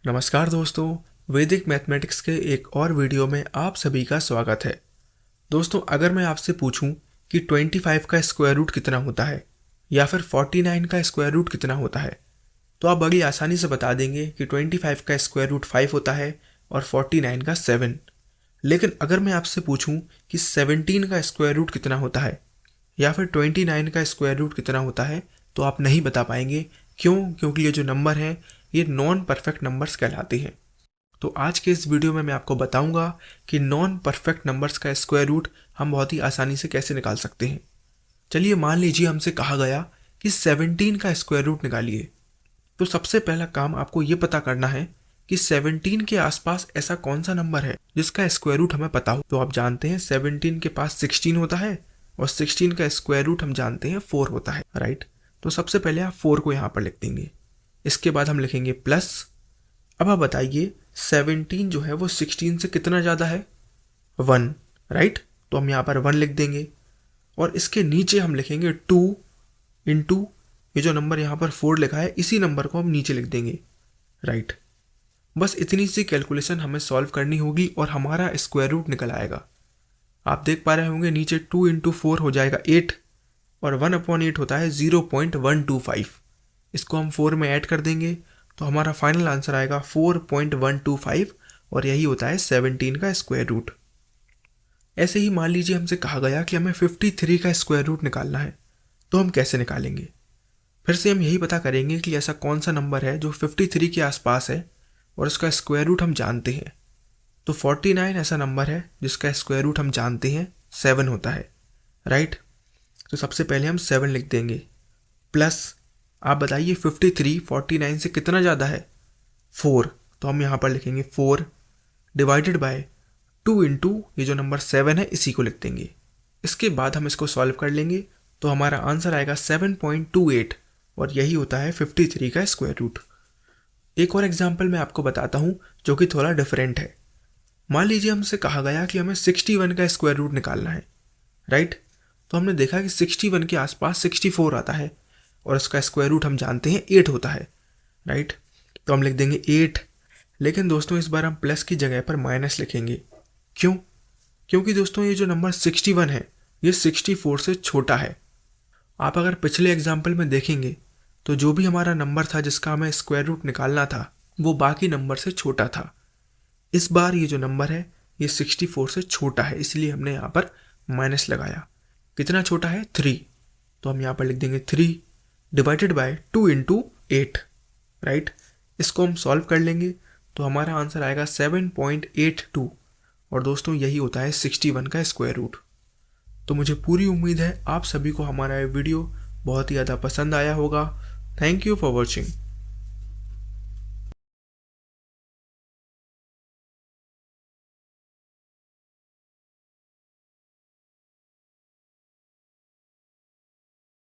नमस्कार दोस्तों, वैदिक मैथमेटिक्स के एक और वीडियो में आप सभी का स्वागत है। दोस्तों, अगर मैं आपसे पूछूं कि 25 का स्क्वायर रूट कितना होता है या फिर 49 का स्क्वायर रूट कितना होता है, तो आप बड़ी आसानी से बता देंगे कि 25 का स्क्वायर रूट 5 होता है और 49 का 7। लेकिन अगर मैं आपसे पूछूं कि 17 का स्क्वायर रूट कितना होता है या फिर 29 का स्क्वायर रूट कितना होता है, तो आप नहीं बता पाएंगे। क्योंकि ये जो नंबर हैं ये नॉन परफेक्ट नंबर्स कहलाते हैं। तो आज के इस वीडियो में मैं आपको बताऊंगा कि नॉन परफेक्ट नंबर्स का स्क्वायर रूट हम बहुत ही आसानी से कैसे निकाल सकते हैं। चलिए, मान लीजिए हमसे कहा गया कि 17 का स्क्वायर रूट निकालिए। तो सबसे पहला काम आपको ये पता करना है कि 17 के आसपास ऐसा कौन सा नंबर है जिसका स्क्वायर रूट हमें पता हो। तो आप जानते हैं 17 के पास 16 होता है और 16 का स्क्वायर रूट हम जानते हैं 4 होता है, राइट। तो सबसे पहले आप 4 को यहाँ पर लिख देंगे। इसके बाद हम लिखेंगे प्लस। अब आप बताइए 17 जो है वो 16 से कितना ज़्यादा है? 1, राइट। तो हम यहाँ पर 1 लिख देंगे और इसके नीचे हम लिखेंगे 2 इंटू ये जो नंबर यहाँ पर 4 लिखा है, इसी नंबर को हम नीचे लिख देंगे, राइट। बस इतनी सी कैलकुलेशन हमें सॉल्व करनी होगी और हमारा स्क्वायर रूट निकल आएगा। आप देख पा रहे होंगे नीचे 2 इंटू 4 हो जाएगा 8 और 1/8 होता है 0.125। इसको हम 4 में ऐड कर देंगे तो हमारा फाइनल आंसर आएगा 4.125 और यही होता है 17 का स्क्वायर रूट। ऐसे ही मान लीजिए हमसे कहा गया कि हमें 53 का स्क्वायर रूट निकालना है, तो हम कैसे निकालेंगे? फिर से हम यही पता करेंगे कि ऐसा कौन सा नंबर है जो 53 के आसपास है और उसका स्क्वायर रूट हम जानते हैं। तो 49 ऐसा नंबर है जिसका स्क्वायर रूट हम जानते हैं 7 होता है, राइट। तो सबसे पहले हम 7 लिख देंगे प्लस। आप बताइए 53 49 से कितना ज़्यादा है? 4। तो हम यहाँ पर लिखेंगे 4 डिवाइडेड बाय 2 इंटू ये जो नंबर 7 है इसी को लिख देंगे। इसके बाद हम इसको सॉल्व कर लेंगे तो हमारा आंसर आएगा 7.28 और यही होता है 53 का स्क्वायर रूट। एक और एग्जाम्पल मैं आपको बताता हूँ जो कि थोड़ा डिफरेंट है। मान लीजिए हमसे कहा गया कि हमें 61 का स्क्वायर रूट निकालना है, राइट। तो हमने देखा कि 61 के आसपास 64 आता है और उसका स्क्वायर रूट हम जानते हैं 8 होता है, राइट। तो हम लिख देंगे 8। लेकिन दोस्तों इस बार हम प्लस की जगह पर माइनस लिखेंगे। क्यों? क्योंकि दोस्तों ये जो नंबर 61 है ये 64 से छोटा है। आप अगर पिछले एग्जाम्पल में देखेंगे तो जो भी हमारा नंबर था जिसका हमें स्क्वायर रूट निकालना था वो बाकी नंबर से छोटा था। इस बार ये जो नंबर है ये 64 से छोटा है, इसलिए हमने यहाँ पर माइनस लगाया। कितना छोटा है? 3। तो हम यहाँ पर लिख देंगे 3 डिवाइडेड बाय 2 इंटू 8, राइट। इसको हम सॉल्व कर लेंगे तो हमारा आंसर आएगा 7.82 और दोस्तों यही होता है 61 का स्क्वायर रूट। तो मुझे पूरी उम्मीद है आप सभी को हमारा ये वीडियो बहुत ही ज़्यादा पसंद आया होगा। Thank you for watching.